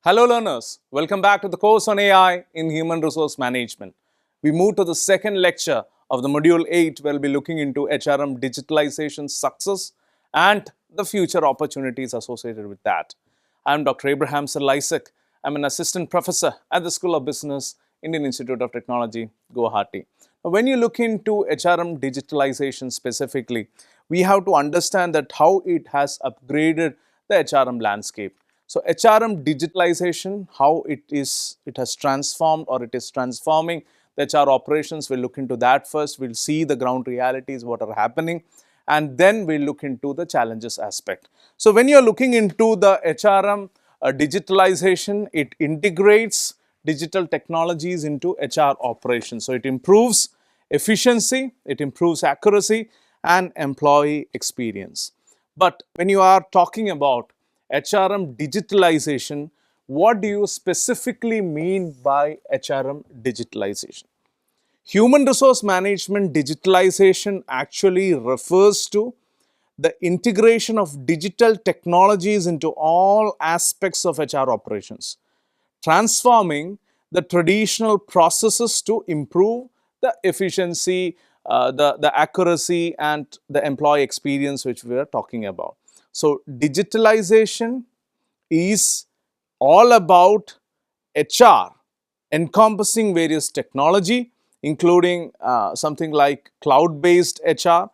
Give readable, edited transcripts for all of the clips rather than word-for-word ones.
Hello learners, welcome back to the course on AI in Human Resource Management. We move to the second lecture of the module 8 where we'll be looking into HRM digitalization success and the future opportunities associated with that. I'm Dr. Abraham Sir Isaac. I'm an assistant professor at the School of Business, Indian Institute of Technology, Guwahati. Now, when you look into HRM digitalization specifically, we have to understand that how it has upgraded the HRM landscape. So HRM digitalization, how it has transformed or it is transforming the HR operations. We'll look into that first. We'll see the ground realities, what are happening, and then we'll look into the challenges aspect. So when you're looking into the HRM digitalization, it integrates digital technologies into HR operations. So it improves efficiency, it improves accuracy and employee experience. But when you are talking about HRM digitalization, what do you specifically mean by HRM digitalization? Human resource management digitalization actually refers to the integration of digital technologies into all aspects of HR operations, transforming the traditional processes to improve the efficiency, the accuracy, and the employee experience which we are talking about. So, digitalization is all about HR encompassing various technology, including something like cloud-based HR,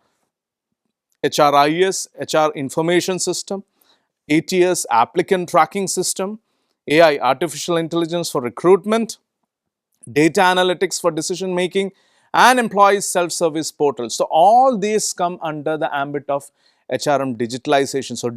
HRIS, HR information system, ATS applicant tracking system, AI artificial intelligence for recruitment, data analytics for decision making, and employee self-service portals. So all these come under the ambit of HRM digitalization. So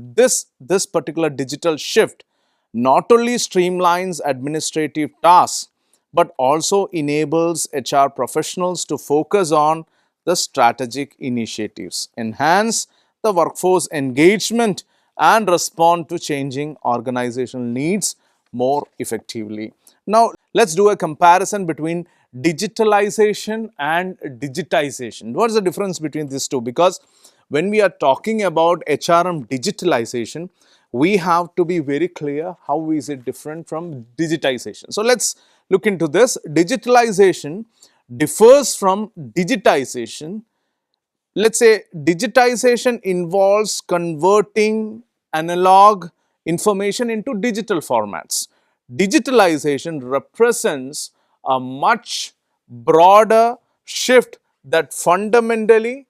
this particular digital shift not only streamlines administrative tasks but also enables HR professionals to focus on the strategic initiatives, enhance the workforce engagement, and respond to changing organizational needs more effectively. Now, let's do a comparison between digitalization and digitization. What is the difference between these two? Because when we are talking about HRM digitalization, we have to be very clear how is it different from digitization. So, let's look into this. Digitalization differs from digitization. Let's say digitization involves converting analog information into digital formats. Digitalization represents a much broader shift that fundamentally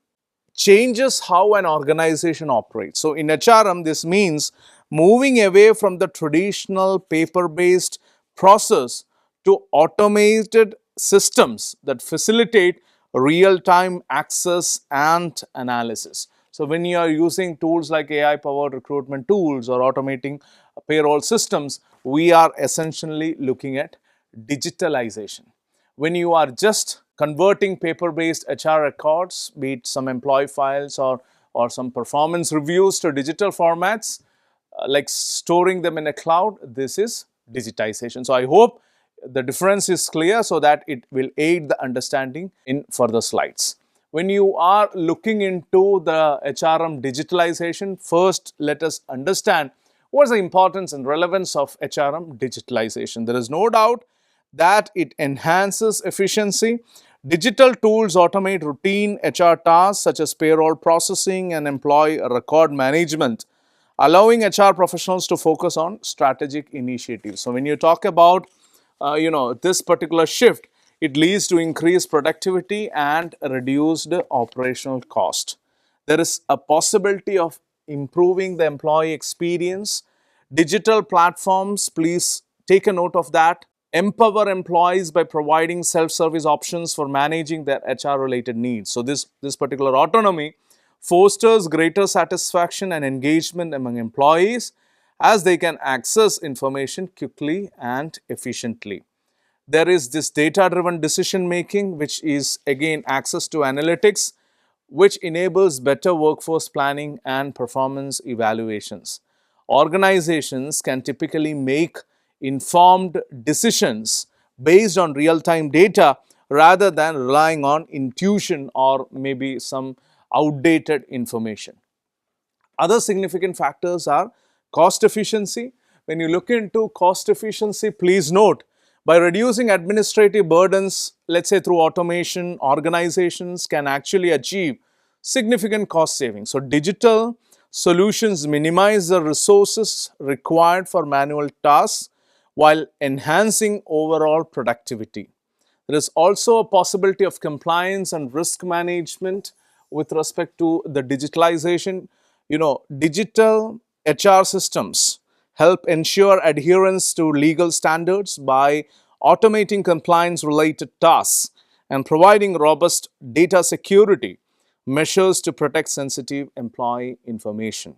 changes how an organization operates. So, in HRM, this means moving away from the traditional paper-based process to automated systems that facilitate real-time access and analysis. So, when you are using tools like AI-powered recruitment tools or automating payroll systems, we are essentially looking at digitalization. When you are just converting paper-based HR records, be it some employee files or some performance reviews to digital formats, like storing them in a cloud, this is digitization. So, I hope the difference is clear so that it will aid the understanding in further slides. When you are looking into the HRM digitalization, first let us understand what is the importance and relevance of HRM digitalization. There is no doubt that it enhances efficiency. Digital tools automate routine HR tasks such as payroll processing and employee record management, allowing HR professionals to focus on strategic initiatives. So, when you talk about this particular shift, it leads to increased productivity and reduced operational cost. There is a possibility of improving the employee experience. Digital platforms, please take a note of that, empower employees by providing self-service options for managing their HR related needs. So, this particular autonomy fosters greater satisfaction and engagement among employees as they can access information quickly and efficiently. There is this data-driven decision making, which is again access to analytics, which enables better workforce planning and performance evaluations. Organizations can typically make informed decisions based on real-time data rather than relying on intuition or maybe some outdated information. Other significant factors are cost efficiency. when you look into cost efficiency, please note, by reducing administrative burdens, let's say through automation, organizations can actually achieve significant cost savings. So, digital solutions minimize the resources required for manual tasks while enhancing overall productivity. There is also a possibility of compliance and risk management with respect to the digitalization. Digital HR systems help ensure adherence to legal standards by automating compliance related tasks and providing robust data security measures to protect sensitive employee information.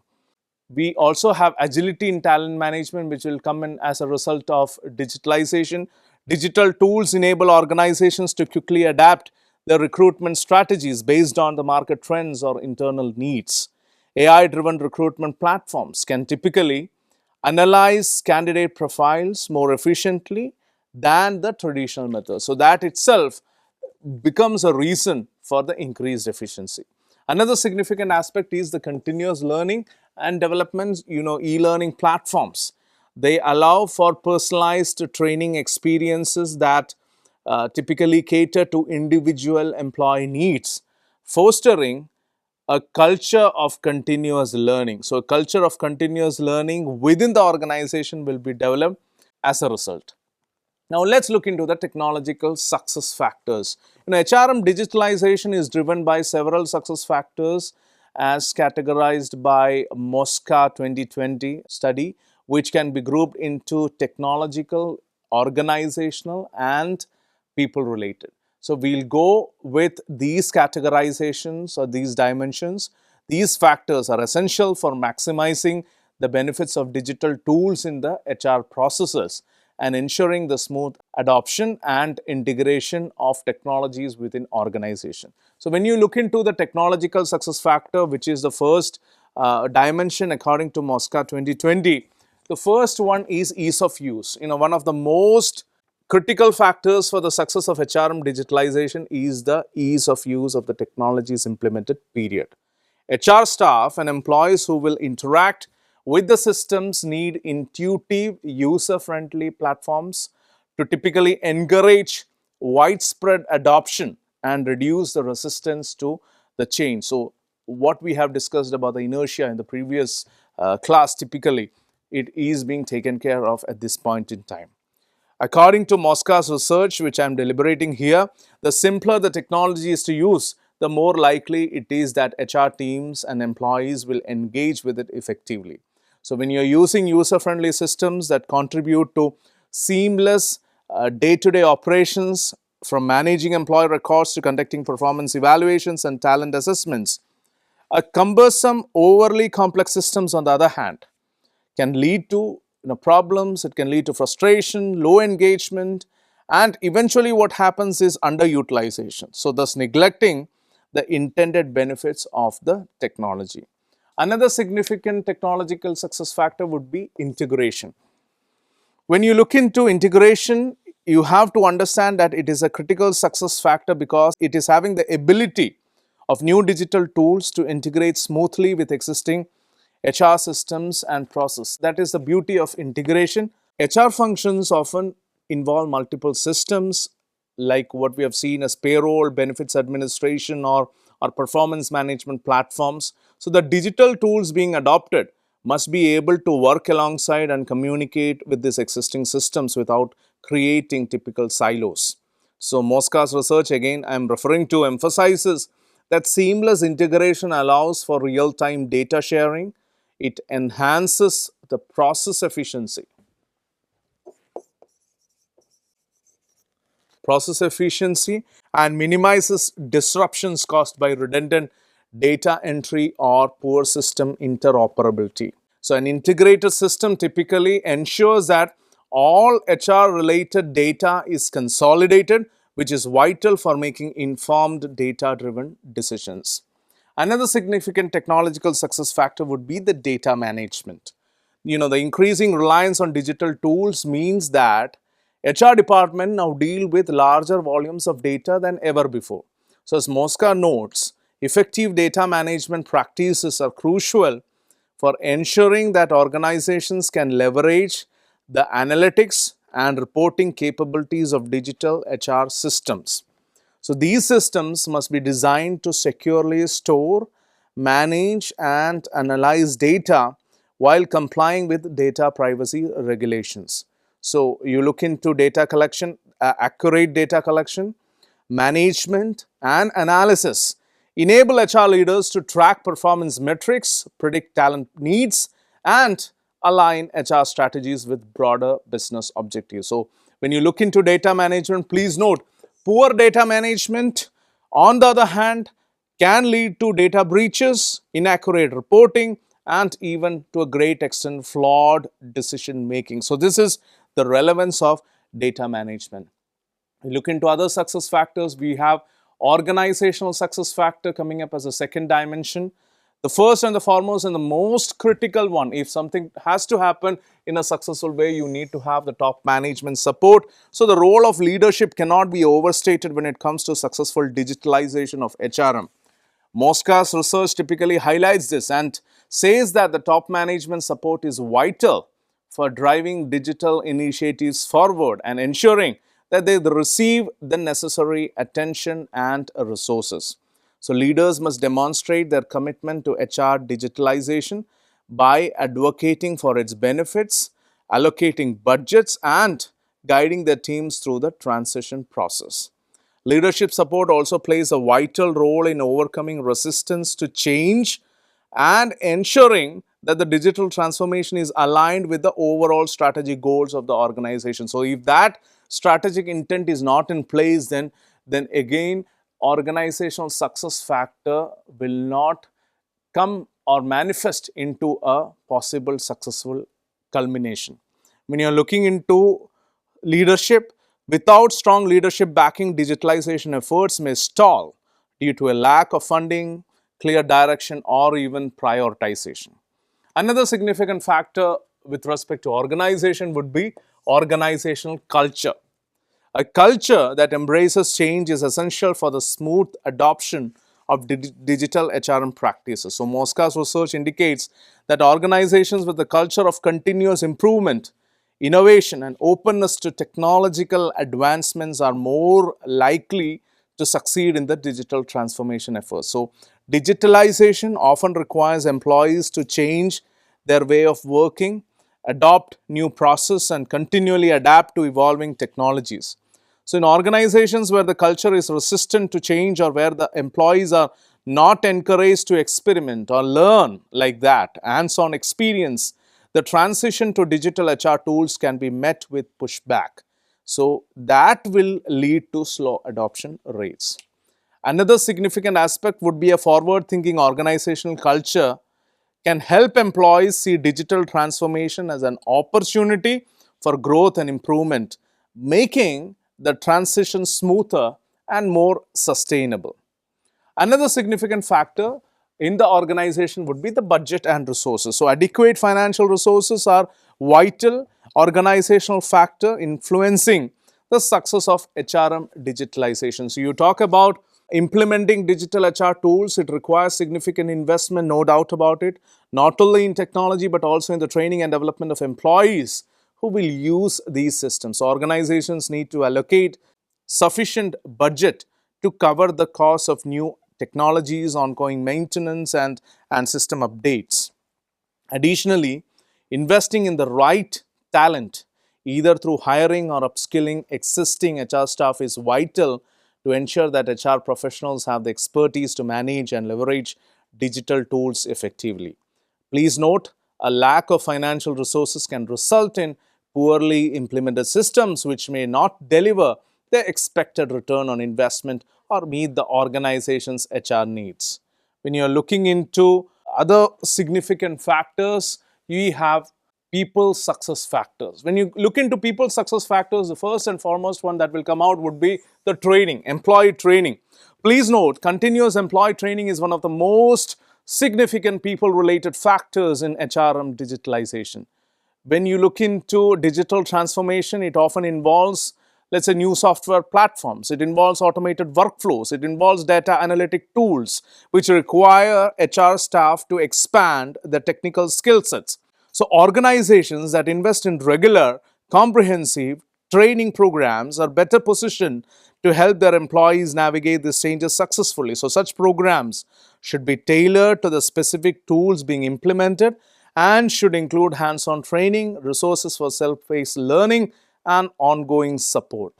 We also have agility in talent management, which will come in as a result of digitalization. Digital tools enable organizations to quickly adapt their recruitment strategies based on the market trends or internal needs. AI driven recruitment platforms can typically analyze candidate profiles more efficiently than the traditional methods. So, that itself becomes a reason for the increased efficiency. Another significant aspect is the continuous learning and development, e-learning platforms. They allow for personalized training experiences that typically cater to individual employee needs, fostering a culture of continuous learning. So, a culture of continuous learning within the organization will be developed as a result. Now, let's look into the technological success factors. HRM digitalization is driven by several success factors as categorized by Mosca 2020 study, which can be grouped into technological, organizational, and people related. So, we'll go with these categorizations or these dimensions. These factors are essential for maximizing the benefits of digital tools in the HR processes and ensuring the smooth adoption and integration of technologies within organization. So, when you look into the technological success factor, which is the first dimension according to Mosca 2020, the first one is ease of use. One of the most critical factors for the success of HRM digitalization is the ease of use of the technologies implemented, period. HR staff and employees who will interact with the systems need intuitive, user-friendly platforms to typically encourage widespread adoption and reduce the resistance to the change. So, what we have discussed about the inertia in the previous class, typically it is being taken care of at this point in time. According to Mosca's research, which I am deliberating here, the simpler the technology is to use, the more likely it is that HR teams and employees will engage with it effectively. So, when you are using user-friendly systems that contribute to seamless day-to-day operations, from managing employee records to conducting performance evaluations and talent assessments, a cumbersome, overly complex systems, on the other hand, can lead to problems. It can lead to frustration, low engagement, and eventually what happens is underutilization. So, thus neglecting the intended benefits of the technology. Another significant technological success factor would be integration. When you look into integration, you have to understand that it is a critical success factor because it is having the ability of new digital tools to integrate smoothly with existing HR systems and process. That is the beauty of integration. HR functions often involve multiple systems like what we have seen as payroll, benefits administration, or performance management platforms. So, the digital tools being adopted must be able to work alongside and communicate with these existing systems without creating typical silos. So, Mosca's research, again I am referring to, emphasizes that seamless integration allows for real-time data sharing. It enhances the process efficiency. And minimizes disruptions caused by redundant data entry or poor system interoperability. So, an integrated system typically ensures that all HR related data is consolidated, which is vital for making informed data driven decisions. Another significant technological success factor would be the data management. The increasing reliance on digital tools means that HR department now deal with larger volumes of data than ever before. So, as Mosca notes, effective data management practices are crucial for ensuring that organizations can leverage the analytics and reporting capabilities of digital HR systems. So, these systems must be designed to securely store, manage, and analyze data while complying with data privacy regulations. So, you look into data collection, accurate data collection, management, and analysis enable HR leaders to track performance metrics, predict talent needs, and align HR strategies with broader business objectives. So, when you look into data management, please note poor data management, on the other hand, can lead to data breaches, inaccurate reporting, and even to a great extent flawed decision making. So, this is the relevance of data management. We look into other success factors. We have organizational success factor coming up as a second dimension. The first and the foremost and the most critical one, if something has to happen in a successful way, you need to have the top management support. So, the role of leadership cannot be overstated when it comes to successful digitalization of HRM. Mosca's research typically highlights this and says that the top management support is vital for driving digital initiatives forward and ensuring that they receive the necessary attention and resources. So, leaders must demonstrate their commitment to HR digitalization by advocating for its benefits, allocating budgets, and guiding their teams through the transition process. Leadership support also plays a vital role in overcoming resistance to change and ensuring that the digital transformation is aligned with the overall strategic goals of the organization. So, if that strategic intent is not in place, then again organizational success factor will not come or manifest into a possible successful culmination. When you are looking into leadership, without strong leadership backing, digitalization efforts may stall due to a lack of funding, clear direction, or even prioritization. Another significant factor with respect to organization would be organizational culture. A culture that embraces change is essential for the smooth adoption of digital HRM practices. So, Mosca's research indicates that organizations with a culture of continuous improvement, innovation, and openness to technological advancements are more likely to succeed in the digital transformation efforts. So, digitalization often requires employees to change their way of working, adopt new processes, and continually adapt to evolving technologies. So, in organizations where the culture is resistant to change or where the employees are not encouraged to experiment or learn like that, hands-on experience, the transition to digital HR tools can be met with pushback. So, that will lead to slow adoption rates. Another significant aspect would be a forward-thinking organizational culture can help employees see digital transformation as an opportunity for growth and improvement, making the transition smoother and more sustainable. Another significant factor in the organization would be the budget and resources. So, adequate financial resources are vital organizational factor influencing the success of HRM digitalization. So, you talk about implementing digital HR tools, it requires significant investment, no doubt about it, not only in technology but also in the training and development of employees who will use these systems. So, organizations need to allocate sufficient budget to cover the cost of new technologies, ongoing maintenance, and system updates. Additionally, investing in the right talent, either through hiring or upskilling existing HR staff, is vital to ensure that HR professionals have the expertise to manage and leverage digital tools effectively. Please note, a lack of financial resources can result in poorly implemented systems which may not deliver the expected return on investment or meet the organization's HR needs. When you are looking into other significant factors, we have people success factors. When you look into people success factors, the first and foremost one that will come out would be the training, employee training. Please note, continuous employee training is one of the most significant people related factors in HRM digitalization. When you look into digital transformation, it often involves let's say, new software platforms. It involves automated workflows. It involves data analytic tools, which require HR staff to expand their technical skill sets. So, organizations that invest in regular, comprehensive training programs are better positioned to help their employees navigate these changes successfully. So, such programs should be tailored to the specific tools being implemented and should include hands on training, resources for self paced learning, and ongoing support.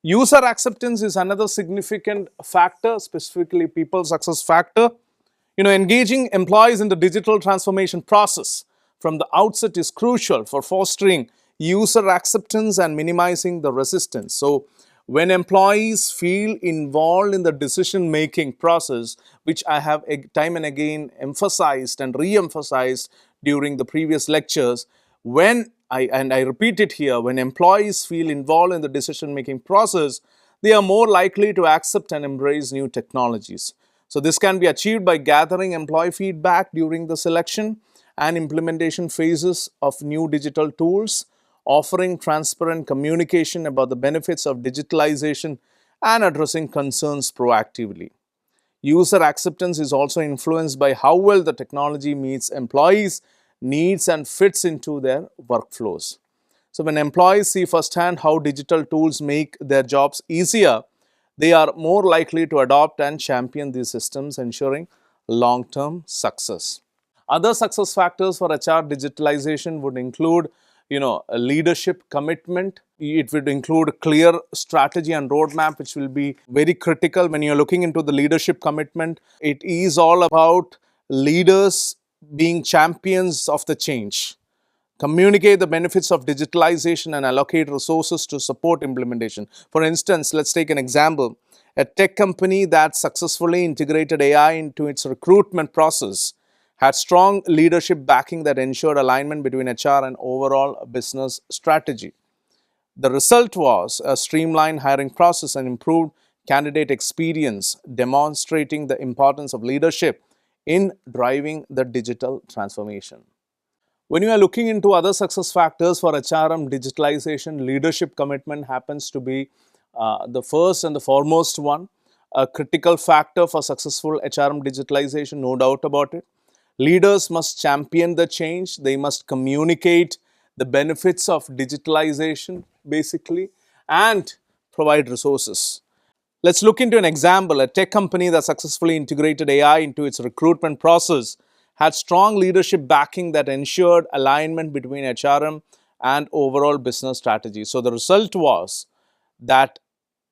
User acceptance is another significant factor, specifically people success factor. Engaging employees in the digital transformation process from the outset is crucial for fostering user acceptance and minimizing the resistance. So, when employees feel involved in the decision making process, which I have time and again emphasized and re emphasized during the previous lectures, I repeat it here, when employees feel involved in the decision making process, they are more likely to accept and embrace new technologies. So, this can be achieved by gathering employee feedback during the selection and implementation phases of new digital tools, offering transparent communication about the benefits of digitalization, and addressing concerns proactively. User acceptance is also influenced by how well the technology meets employees' needs and fits into their workflows. So, when employees see firsthand how digital tools make their jobs easier, they are more likely to adopt and champion these systems, ensuring long term success. Other success factors for HR digitalization would include, a leadership commitment. It would include a clear strategy and roadmap, which will be very critical when you're looking into the leadership commitment. It is all about leaders being champions of the change, communicate the benefits of digitalization, and allocate resources to support implementation. For instance, let's take an example. A tech company that successfully integrated AI into its recruitment process had strong leadership backing that ensured alignment between HR and overall business strategy. The result was a streamlined hiring process and improved candidate experience, demonstrating the importance of leadership in driving the digital transformation. When you are looking into other success factors for HRM digitalization, leadership commitment happens to be the first and the foremost one, a critical factor for successful HRM digitalization, no doubt about it. Leaders must champion the change, they must communicate the benefits of digitalization basically, and provide resources. Let's look into an example. A tech company that successfully integrated AI into its recruitment process had strong leadership backing that ensured alignment between HRM and overall business strategy. So the result was that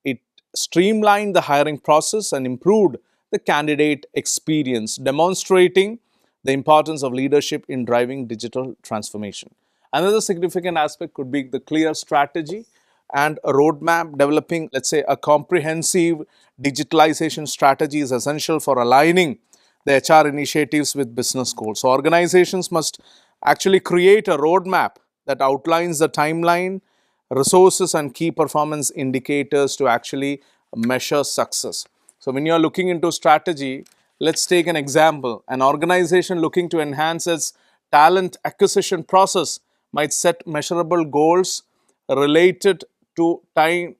it streamlined the hiring process and improved the candidate experience, demonstrating the importance of leadership in driving digital transformation. Another significant aspect could be the clear strategy and a roadmap. Developing, let's say, a comprehensive digitalization strategy is essential for aligning the HR initiatives with business goals. So, organizations must actually create a roadmap that outlines the timeline, resources, and key performance indicators to actually measure success. So, when you are looking into strategy, let's take an example. An organization looking to enhance its talent acquisition process might set measurable goals related to time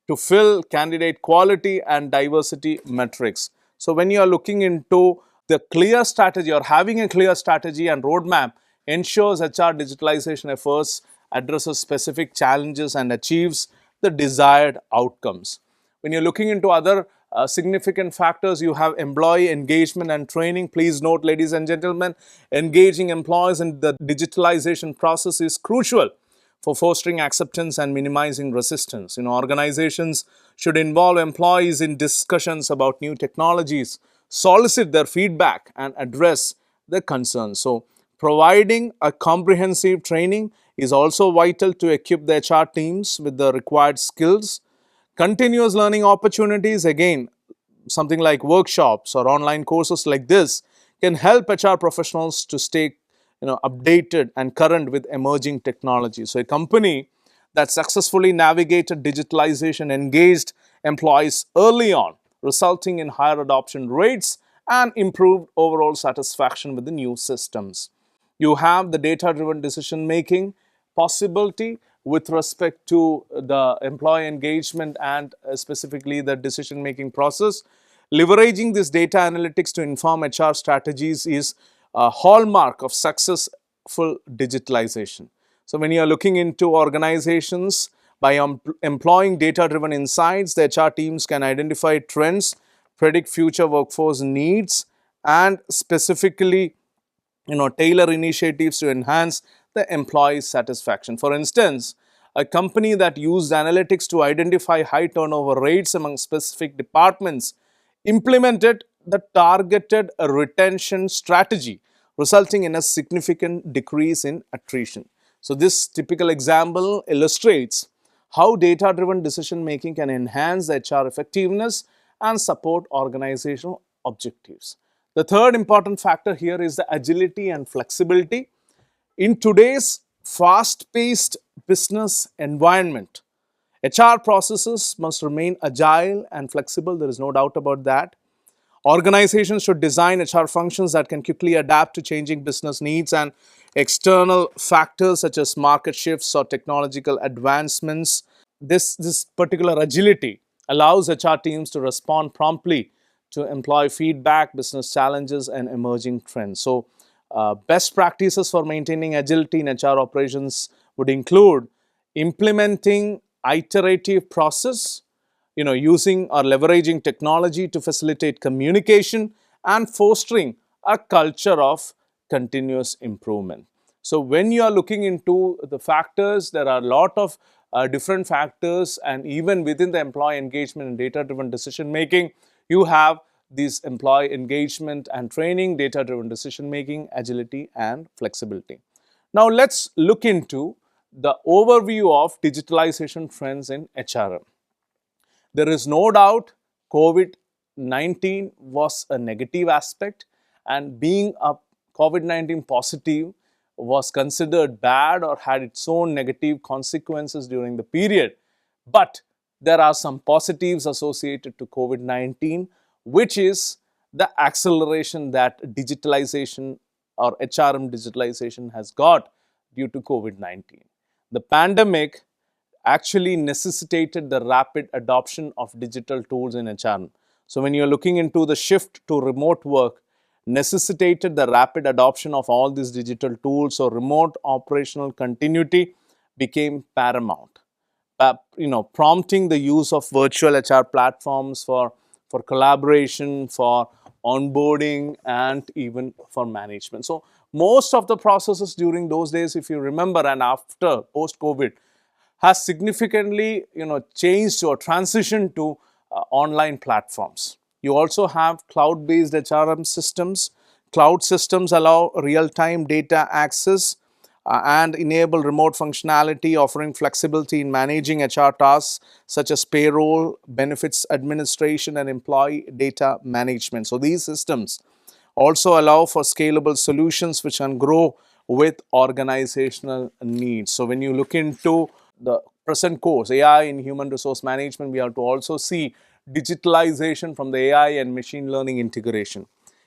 to fill, candidate quality, and diversity metrics. So, when you are looking into the clear strategy or having a clear strategy and roadmap ensures HR digitalization efforts addresses specific challenges and achieves the desired outcomes. When you're looking into other significant factors, you have employee engagement and training. Please note, ladies and gentlemen, engaging employees in the digitalization process is crucial for fostering acceptance and minimizing resistance. Organizations should involve employees in discussions about new technologies, solicit their feedback, and address their concerns. So, providing a comprehensive training is also vital to equip the HR teams with the required skills. Continuous learning opportunities, again, something like workshops or online courses like this, can help HR professionals to stay updated and current with emerging technology. So, a company that successfully navigated digitalization engaged employees early on, resulting in higher adoption rates and improved overall satisfaction with the new systems. You have the data driven decision making possibility with respect to the employee engagement and specifically the decision making process. Leveraging this data analytics to inform HR strategies is a hallmark of successful digitalization. So, when you are looking into organizations, by employing data driven insights, the HR teams can identify trends, predict future workforce needs, and specifically tailor initiatives to enhance the employee satisfaction. For instance, a company that used analytics to identify high turnover rates among specific departments implemented the targeted retention strategy, resulting in a significant decrease in attrition. So this typical example illustrates how data driven decision making can enhance the HR effectiveness and support organizational objectives. The third important factor here is the agility and flexibility. In today's fast paced business environment, HR processes must remain agile and flexible, there is no doubt about that. Organizations should design HR functions that can quickly adapt to changing business needs and external factors such as market shifts or technological advancements. This particular agility allows HR teams to respond promptly to employee feedback, business challenges, and emerging trends. So, best practices for maintaining agility in HR operations would include implementing iterative process, using or leveraging technology to facilitate communication, and fostering a culture of continuous improvement. So when you are looking into the factors, there are a lot of different factors, and even within the employee engagement and data driven decision making, you have these employee engagement and training, data driven decision making, agility, and flexibility. Now let's look into the overview of digitalization trends in HRM. There is no doubt COVID 19 was a negative aspect, and being a COVID 19 positive was considered bad or had its own negative consequences during the period. But there are some positives associated to COVID 19, which is the acceleration that digitalization or HRM digitalization has got due to COVID 19. The pandemic actually necessitated the rapid adoption of digital tools in HR. So when you're looking into the shift to remote work, necessitated the rapid adoption of all these digital tools, so remote operational continuity became paramount. Prompting the use of virtual HR platforms for collaboration, for onboarding, and even for management. So most of the processes during those days, if you remember, and after post-COVID, has significantly changed or transitioned to online platforms. You also have cloud-based HRM systems. Cloud systems allow real-time data access and enable remote functionality, offering flexibility in managing HR tasks such as payroll, benefits administration, and employee data management. So these systems also allow for scalable solutions which can grow with organizational needs. So when you look into the present course, AI in human resource management, we have to also see digitalization from the AI and machine learning integration.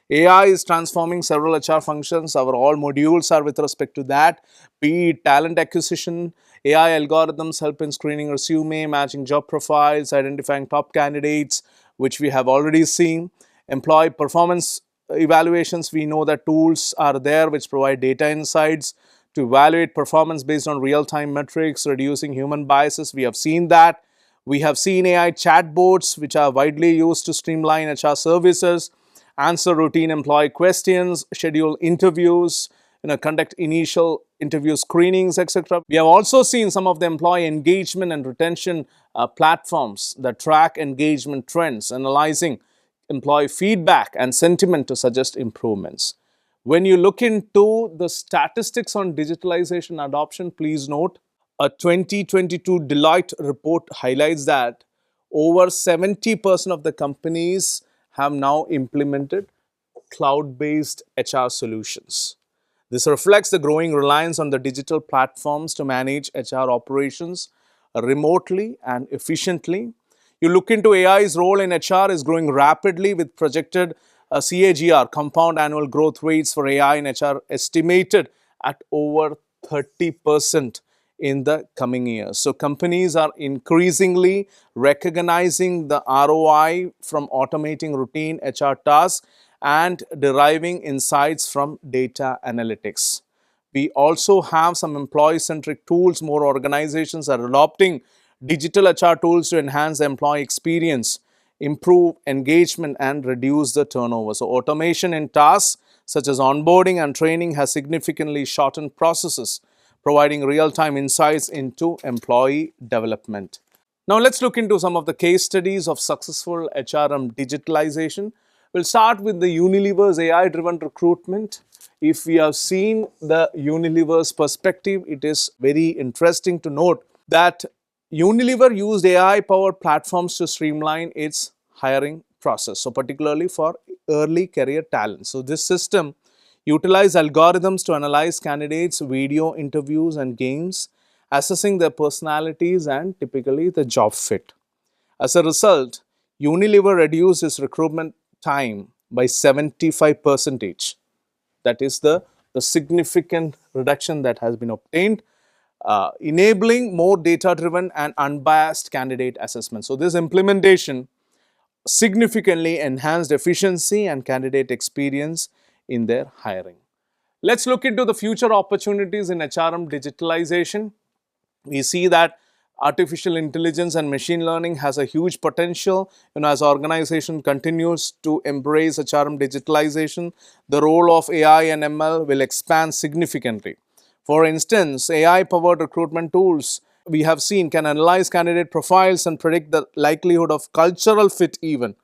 AI is transforming several HR functions. Our all modules are with respect to that. Be it talent acquisition, AI algorithms help in screening resume, matching job profiles, identifying top candidates, which we have already seen. Employee performance evaluations, we know that tools are there which provide data insights to evaluate performance based on real-time metrics, reducing human biases. We have seen that. We have seen AI chatbots, which are widely used to streamline HR services, answer routine employee questions, schedule interviews, conduct initial interview screenings, etc. We have also seen some of the employee engagement and retention platforms that track engagement trends, analyzing employee feedback and sentiment to suggest improvements. When you look into the statistics on digitalization adoption, please note a 2022 Deloitte report highlights that over 70% of the companies have now implemented cloud-based HR solutions. This reflects the growing reliance on the digital platforms to manage HR operations remotely and efficiently. You look into AI's role in HR is growing rapidly, with projected CAGR, compound annual growth rates for AI in HR, estimated at over 30% in the coming years. So companies are increasingly recognizing the ROI from automating routine HR tasks and deriving insights from data analytics. We also have some employee-centric tools. More organizations are adopting digital HR tools to enhance the employee experience, improve engagement, and reduce the turnover. So automation in tasks such as onboarding and training has significantly shortened processes, providing real-time insights into employee development. Now let's look into some of the case studies of successful HRM digitalization. We'll start with the Unilever's AI-driven recruitment. If we have seen the Unilever's perspective, it is very interesting to note that Unilever used AI-powered platforms to streamline its hiring process, so particularly for early career talent. So this system utilized algorithms to analyze candidates' video interviews and games, assessing their personalities and typically the job fit. As a result, Unilever reduced its recruitment time by 75%. That is the significant reduction that has been obtained, enabling more data-driven and unbiased candidate assessment. So this implementation significantly enhanced efficiency and candidate experience in their hiring. Let's look into the future opportunities in HRM digitalization. We see that artificial intelligence and machine learning has a huge potential. As organization continues to embrace HRM digitalization, the role of AI and ML will expand significantly. For instance, AI-powered recruitment tools we have seen can analyze candidate profiles and predict the likelihood of cultural fit even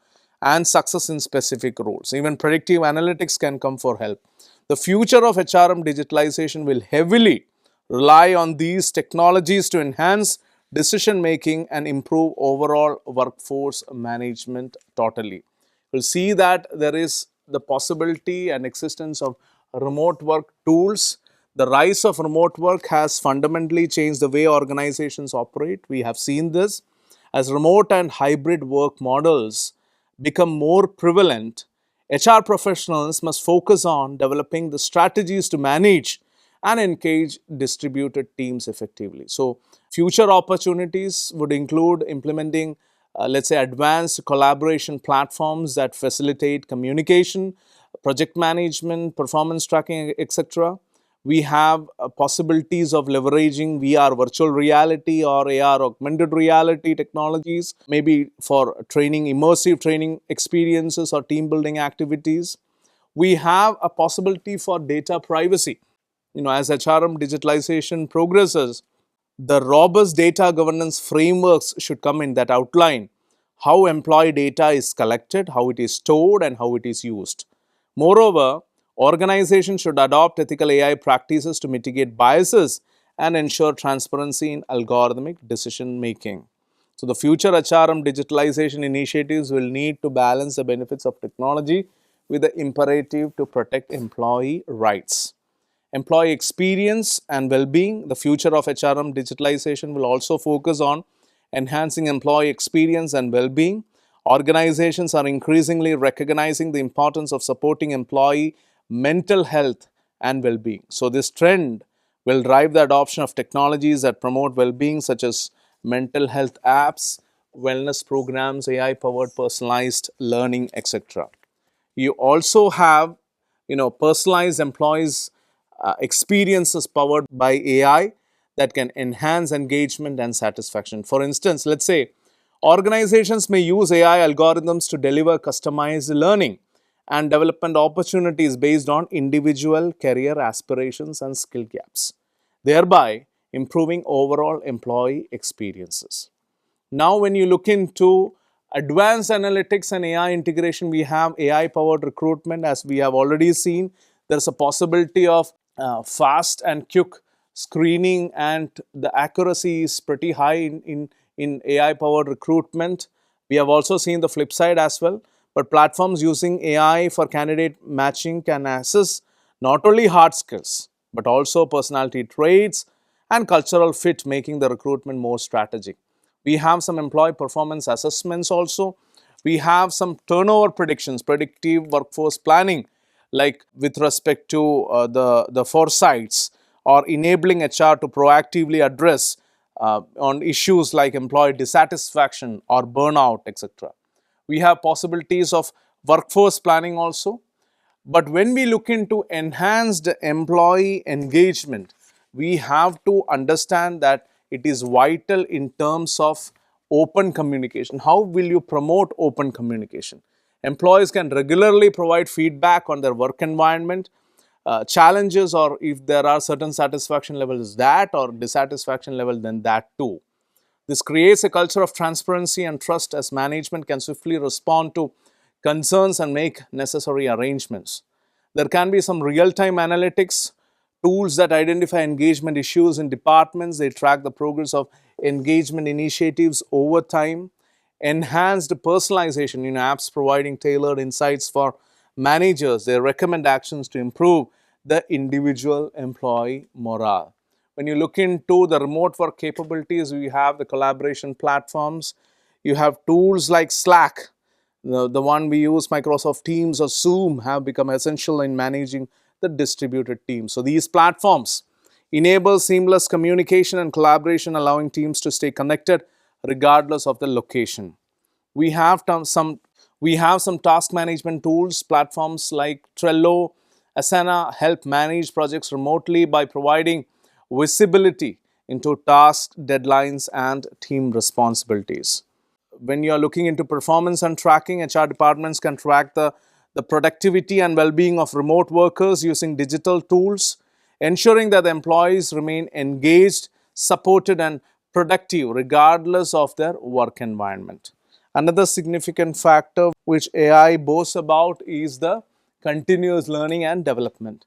and success in specific roles. Even predictive analytics can come for help. The future of HRM digitalization will heavily rely on these technologies to enhance decision making and improve overall workforce management totally. You'll see that there is the possibility and existence of remote work tools. The rise of remote work has fundamentally changed the way organizations operate. We have seen this. As remote and hybrid work models become more prevalent, HR professionals must focus on developing the strategies to manage and engage distributed teams effectively. So, future opportunities would include implementing, let's say, advanced collaboration platforms that facilitate communication, project management, performance tracking, etc. We have possibilities of leveraging VR, virtual reality, or AR, augmented reality technologies, maybe for training, immersive training experiences or team building activities. We have a possibility for data privacy. As HRM digitalization progresses, the robust data governance frameworks should come in that outline how employee data is collected, how it is stored, and how it is used. Moreover, organizations should adopt ethical AI practices to mitigate biases and ensure transparency in algorithmic decision making. So, the future HRM digitalization initiatives will need to balance the benefits of technology with the imperative to protect employee rights. Employee experience and well-being. The future of HRM digitalization will also focus on enhancing employee experience and well-being. Organizations are increasingly recognizing the importance of supporting employee mental health and well-being. So this trend will drive the adoption of technologies that promote well-being, such as mental health apps, wellness programs, AI-powered personalized learning, etc. You also have, personalized employees experiences powered by AI that can enhance engagement and satisfaction. For instance, let's say organizations may use AI algorithms to deliver customized learning and development opportunities based on individual career aspirations and skill gaps, thereby improving overall employee experiences. Now, when you look into advanced analytics and AI integration, we have AI powered recruitment. As we have already seen, there's a possibility of fast and quick screening, and the accuracy is pretty high in AI powered recruitment. We have also seen the flip side as well, but platforms using AI for candidate matching can assess not only hard skills but also personality traits and cultural fit, making the recruitment more strategic. We have some employee performance assessments also. We have some turnover predictions, predictive workforce planning, like with respect to the foresights or enabling HR to proactively address on issues like employee dissatisfaction or burnout, etc. We have possibilities of workforce planning also. But when we look into enhanced employee engagement, we have to understand that it is vital in terms of open communication. How will you promote open communication? Employees can regularly provide feedback on their work environment, challenges, or if there are certain satisfaction levels that or dissatisfaction level, then that too. This creates a culture of transparency and trust as management can swiftly respond to concerns and make necessary arrangements. There can be some real-time analytics tools that identify engagement issues in departments. They track the progress of engagement initiatives over time. Enhanced personalization, apps providing tailored insights for managers. They recommend actions to improve the individual employee morale. When you look into the remote work capabilities, we have the collaboration platforms. You have tools like Slack, the one we use, Microsoft Teams or Zoom, have become essential in managing the distributed teams. So these platforms enable seamless communication and collaboration, allowing teams to stay connected regardless of the location. We have some task management tools. Platforms like Trello, Asana help manage projects remotely by providing visibility into tasks, deadlines, and team responsibilities. When you are looking into performance and tracking, HR departments can track the productivity and well-being of remote workers using digital tools, ensuring that the employees remain engaged, supported, and productive regardless of their work environment. Another significant factor which AI boasts about is the continuous learning and development.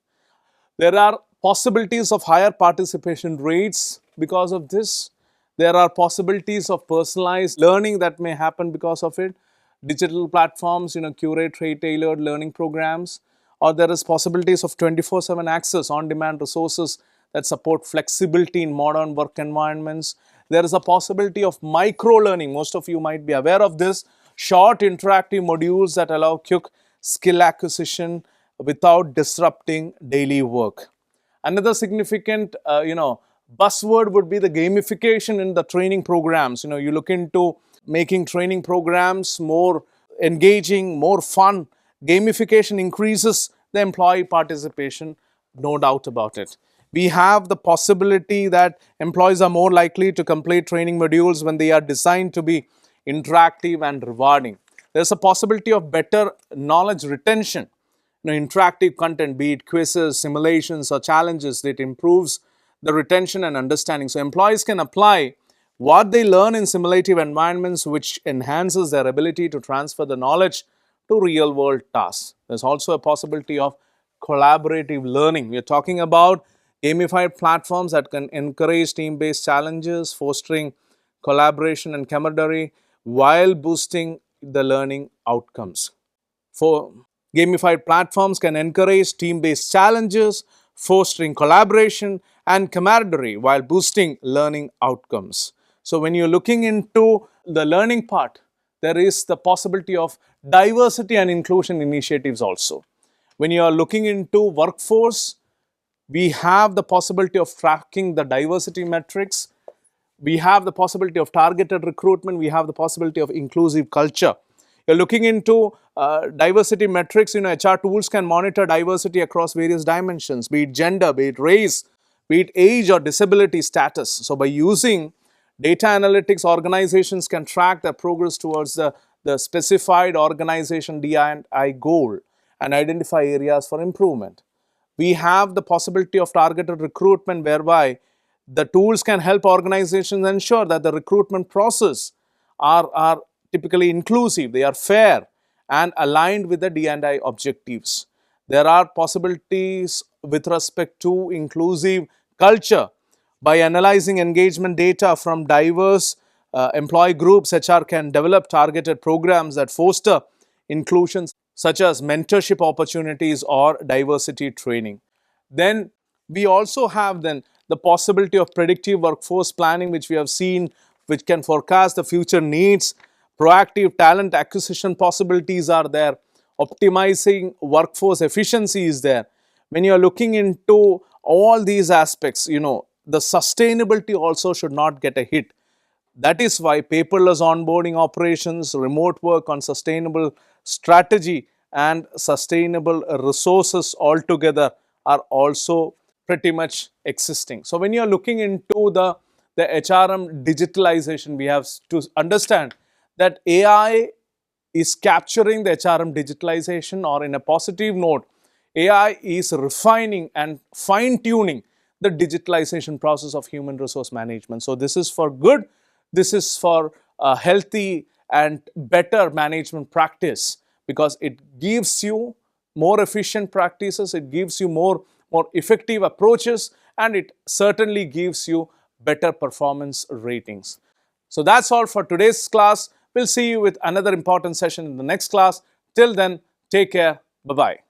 There are possibilities of higher participation rates because of this. There are possibilities of personalized learning that may happen because of it. Digital platforms, curate tailored learning programs, or there is possibilities of 24/7 access, on-demand resources that support flexibility in modern work environments. There is a possibility of micro-learning. Most of you might be aware of this. Short interactive modules that allow quick skill acquisition without disrupting daily work. Another significant, buzzword would be the gamification in the training programs. You look into making training programs more engaging, more fun. Gamification increases the employee participation, no doubt about it. We have the possibility that employees are more likely to complete training modules when they are designed to be interactive and rewarding. There's a possibility of better knowledge retention. Interactive content, be it quizzes, simulations, or challenges, that improves the retention and understanding. So employees can apply what they learn in simulative environments, which enhances their ability to transfer the knowledge to real world tasks. There's also a possibility of collaborative learning. We're talking about gamified platforms that can encourage team-based challenges, fostering collaboration and camaraderie while boosting the learning outcomes. For gamified platforms can encourage team-based challenges, fostering collaboration and camaraderie while boosting learning outcomes. So when you're looking into the learning part, there is the possibility of diversity and inclusion initiatives also. When you are looking into workforce, we have the possibility of tracking the diversity metrics. We have the possibility of targeted recruitment. We have the possibility of inclusive culture. You're looking into diversity metrics. HR tools can monitor diversity across various dimensions, be it gender, be it race, be it age or disability status. So by using data analytics, organizations can track their progress towards the specified organization D&I goal and identify areas for improvement. We have the possibility of targeted recruitment, whereby the tools can help organizations ensure that the recruitment process are typically inclusive, they are fair and aligned with the D&I objectives. There are possibilities with respect to inclusive culture. By analyzing engagement data from diverse employee groups, HR can develop targeted programs that foster inclusion, such as mentorship opportunities or diversity training. Then we also have the possibility of predictive workforce planning, which we have seen, which can forecast the future needs. Proactive talent acquisition possibilities are there. Optimizing workforce efficiency is there. When you are looking into all these aspects, the sustainability also should not get a hit. That is why paperless onboarding operations, remote work on sustainable strategy, and sustainable resources altogether are also pretty much existing. So when you are looking into the HRM digitalization, we have to understand that AI is capturing the HRM digitalization, or in a positive note, AI is refining and fine tuning the digitalization process of human resource management. So this is for good, this is for a healthy and better management practice, because it gives you more efficient practices, it gives you more effective approaches, and it certainly gives you better performance ratings. So that's all for today's class. We'll see you with another important session in the next class. Till then, take care. Bye-bye.